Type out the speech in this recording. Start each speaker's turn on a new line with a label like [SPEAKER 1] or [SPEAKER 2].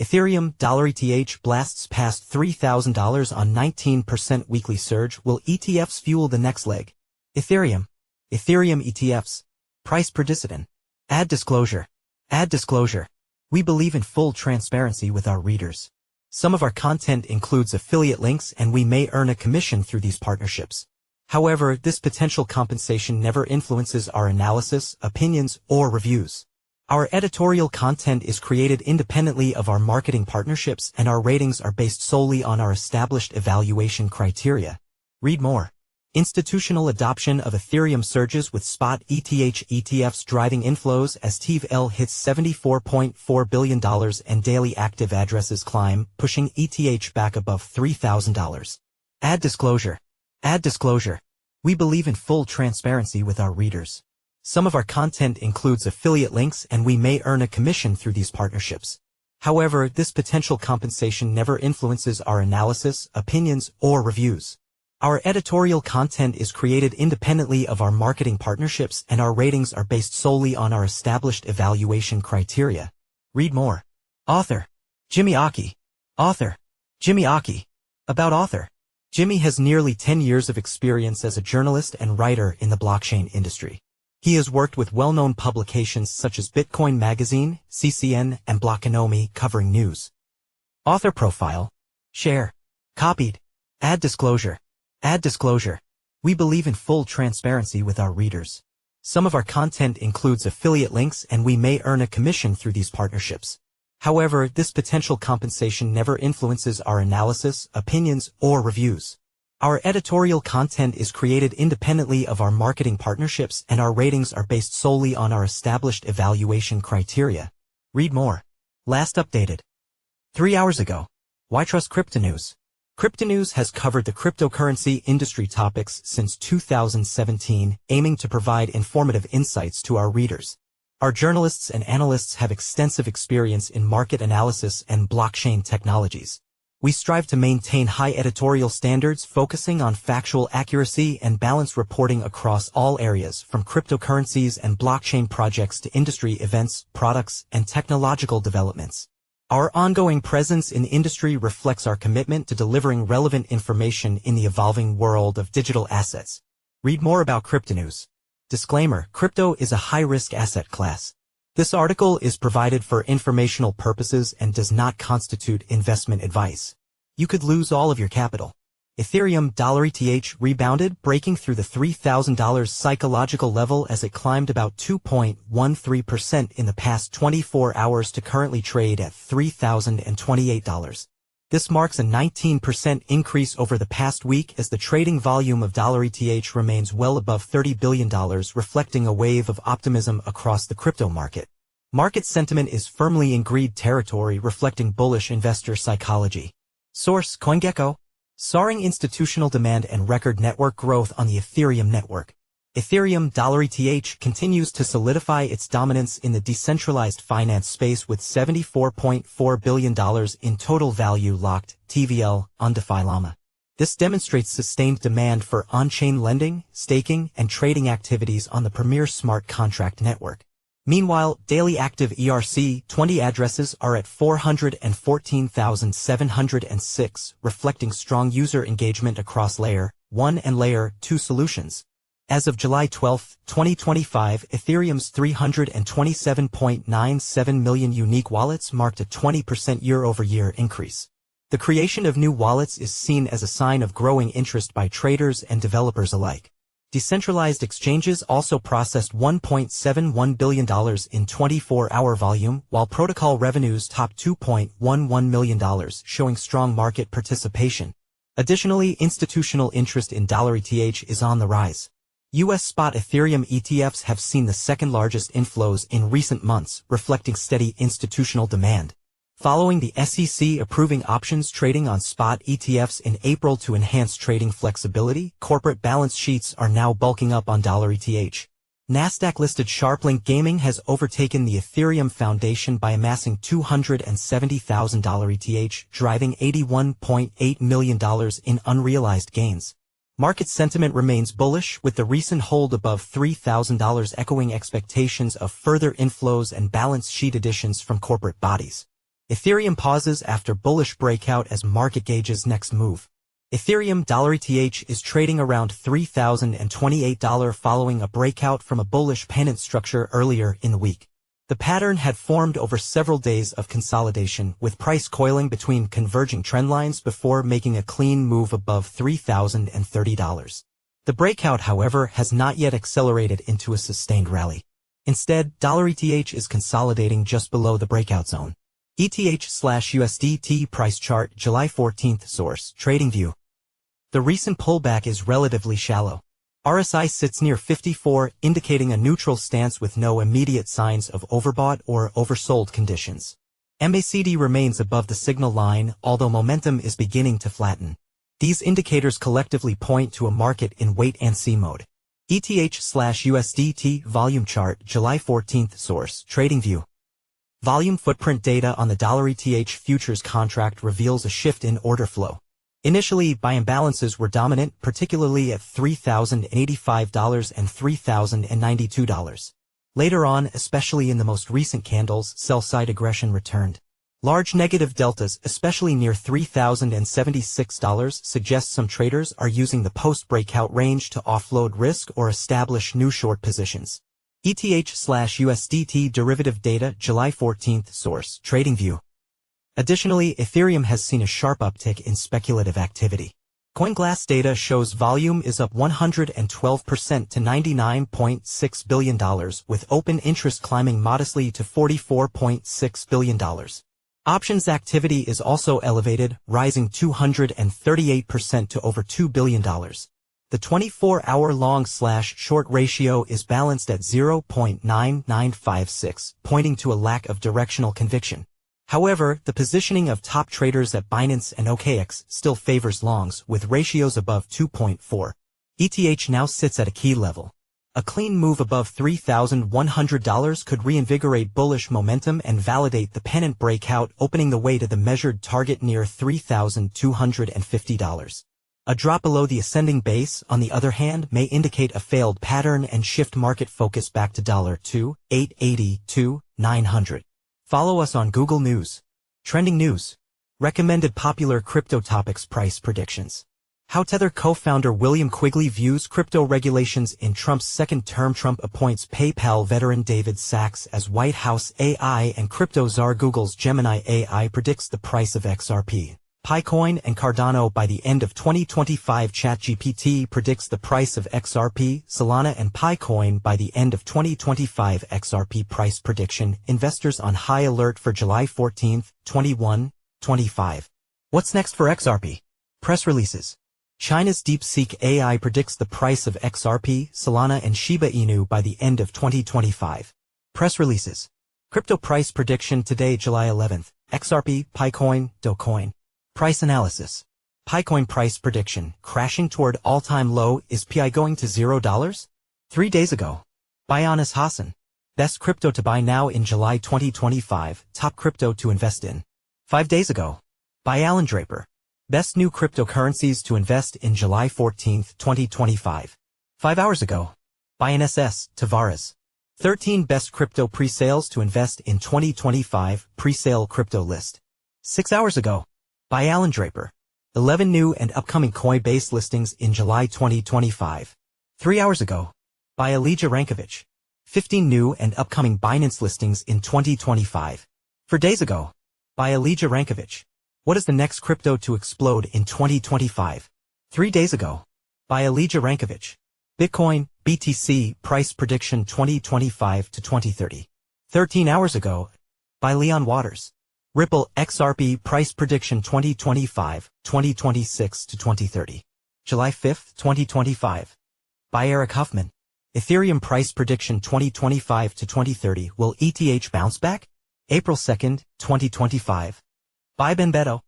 [SPEAKER 1] Ethereum $ETH blasts past $3,000 on 19% weekly surge. Will ETFs fuel the next leg? Ethereum ETFs. Price prediciton. Add disclosure. We believe in full transparency with our readers. Some of our content includes affiliate links and we may earn a commission through these partnerships. However, this potential compensation never influences our analysis, opinions, or reviews. Our editorial content is created independently of our marketing partnerships and our ratings are based solely on our established evaluation criteria. Read more. Institutional adoption of Ethereum surges with spot ETH ETFs driving inflows as TVL hits $74.4 billion and daily active addresses climb, pushing ETH back above $3,000. Add disclosure. We believe in full transparency with our readers. Some of our content includes affiliate links and we may earn a commission through these partnerships. However, this potential compensation never influences our analysis, opinions, or reviews. Our editorial content is created independently of our marketing partnerships and our ratings are based solely on our established evaluation criteria. Read more. Author. Jimmy Aki. About author. Jimmy has nearly 10 years of experience as a journalist and writer in the blockchain industry. He has worked with well-known publications such as Bitcoin Magazine, CCN, and Blockonomy covering news. Author profile. Share. Copied. Add disclosure. We believe in full transparency with our readers. Some of our content includes affiliate links and we may earn a commission through these partnerships. However, this potential compensation never influences our analysis, opinions, or reviews. Our editorial content is created independently of our marketing partnerships and our ratings are based solely on our established evaluation criteria. Read more. Last updated 3 hours ago. Why trust Crypto News? Crypto News has covered the cryptocurrency industry topics since 2017, aiming to provide informative insights to our readers. Our journalists and analysts have extensive experience in market analysis and blockchain technologies. We strive to maintain high editorial standards focusing on factual accuracy and balanced reporting across all areas from cryptocurrencies and blockchain projects to industry events, products, and technological developments. Our ongoing presence in the industry reflects our commitment to delivering relevant information in the evolving world of digital assets. Read more about Crypto News. Disclaimer: crypto is a high-risk asset class. This article is provided for informational purposes and does not constitute investment advice. You could lose all of your capital. Ethereum $ETH rebounded, breaking through the $3,000 psychological level as it climbed about 2.13% in the past 24 hours to currently trade at $3,028. This marks a 19% increase over the past week as the trading volume of $ETH remains well above $30 billion, reflecting a wave of optimism across the crypto market. Market sentiment is firmly in greed territory, reflecting bullish investor psychology. Source: CoinGecko. Soaring institutional demand and record network growth on the Ethereum network. Ethereum $ETH continues to solidify its dominance in the decentralized finance space with $74.4 billion in total value locked, TVL, on DeFi Llama. This demonstrates sustained demand for on-chain lending, staking, and trading activities on the premier smart contract network. Meanwhile, daily active ERC-20 addresses are at 414,706, reflecting strong user engagement across Layer 1 and Layer 2 solutions. As of July 12, 2025, Ethereum's 327.97 million unique wallets marked a 20% year-over-year increase. The creation of new wallets is seen as a sign of growing interest by traders and developers alike. Decentralized exchanges also processed $1.71 billion in 24-hour volume, while protocol revenues topped $2.11 million, showing strong market participation. Additionally, institutional interest in $ETH is on the rise. U.S. spot Ethereum ETFs have seen the second-largest inflows in recent months, reflecting steady institutional demand. Following the SEC approving options trading on spot ETFs in April to enhance trading flexibility, corporate balance sheets are now bulking up on $ETH. Nasdaq-listed SharpLink Gaming has overtaken the Ethereum Foundation by amassing $270,000 ETH, driving $81.8 million in unrealized gains. Market sentiment remains bullish, with the recent hold above $3,000 echoing expectations of further inflows and balance sheet additions from corporate bodies. Ethereum pauses after bullish breakout as market gauges next move. Ethereum $ETH is trading around $3,028 following a breakout from a bullish pennant structure earlier in the week. The pattern had formed over several days of consolidation, with price coiling between converging trendlines before making a clean move above $3,030. The breakout, however, has not yet accelerated into a sustained rally. Instead, $ETH is consolidating just below the breakout zone. ETH/USDT price chart July 14th source, TradingView. The recent pullback is relatively shallow. RSI sits near 54, indicating a neutral stance with no immediate signs of overbought or oversold conditions. MACD remains above the signal line, although momentum is beginning to flatten. These indicators collectively point to a market in wait-and-see mode. ETH/USDT volume chart July 14th source, TradingView. Volume footprint data on the $ETH futures contract reveals a shift in order flow. Initially, buy imbalances were dominant, particularly at $3,085 and $3,092. Later on, especially in the most recent candles, sell-side aggression returned. Large negative deltas, especially near $3,076, suggest some traders are using the post-breakout range to offload risk or establish new short positions. ETH/USDT derivative data July 14th source, TradingView. Additionally, Ethereum has seen a sharp uptick in speculative activity. CoinGlass data shows volume is up 112% to $99.6 billion, with open interest climbing modestly to $44.6 billion. Options activity is also elevated, rising 238% to over $2 billion. The 24-hour long/short ratio is balanced at 0.9956, pointing to a lack of directional conviction. However, the positioning of top traders at Binance and OKX still favors longs, with ratios above 2.4. ETH now sits at a key level. A clean move above $3,100 could reinvigorate bullish momentum and validate the pennant breakout, opening the way to the measured target near $3,250. A drop below the ascending base, on the other hand, may indicate a failed pattern and shift market focus back to $2,880 to $900. Follow us on Google News. Trending News. Recommended popular crypto topics price predictions. How Tether co-founder William Quigley views crypto regulations in Trump's second term. Trump appoints PayPal veteran David Sachs as White House AI and crypto czar. Google's Gemini AI predicts the price of XRP, Picoin and Cardano by the end of 2025. ChatGPT predicts the price of XRP, Solana and Picoin by the end of 2025. XRP price prediction. Investors on high alert for July 14, 2025. What's next for XRP? Press releases. China's DeepSeek AI predicts the price of XRP, Solana and Shiba Inu by the end of 2025. Press releases. Crypto price prediction today, July 11th. XRP, Picoin, Dogecoin. Price analysis. Picoin price prediction, crashing toward all-time low. Is PI going to $0? 3 days ago. By Anas Hassan. Best crypto to buy now in July 2025, top crypto to invest in. 5 days ago. By Alan Draper. Best new cryptocurrencies to invest in July 14, 2025. 5 hours ago. By NSS, Tavares. 13 best crypto pre-sales to invest in 2025, pre-sale crypto list. 6 hours ago. By Alan Draper. 11 new and upcoming Coinbase listings in July 2025. 3 hours ago. By Elijah Rankovich. 15 new and upcoming Binance listings in 2025. 4 days ago. By Elijah Rankovich. What is the next crypto to explode in 2025? 3 days ago. By Elijah Rankovich. Bitcoin, BTC, price prediction 2025 to 2030. 13 hours ago. By Leon Waters. Ripple, XRP, price prediction 2025, 2026 to 2030. July 5, 2025. By Eric Huffman. Ethereum price prediction 2025 to 2030. Will ETH bounce back? April 2, 2025. By Ben Beto.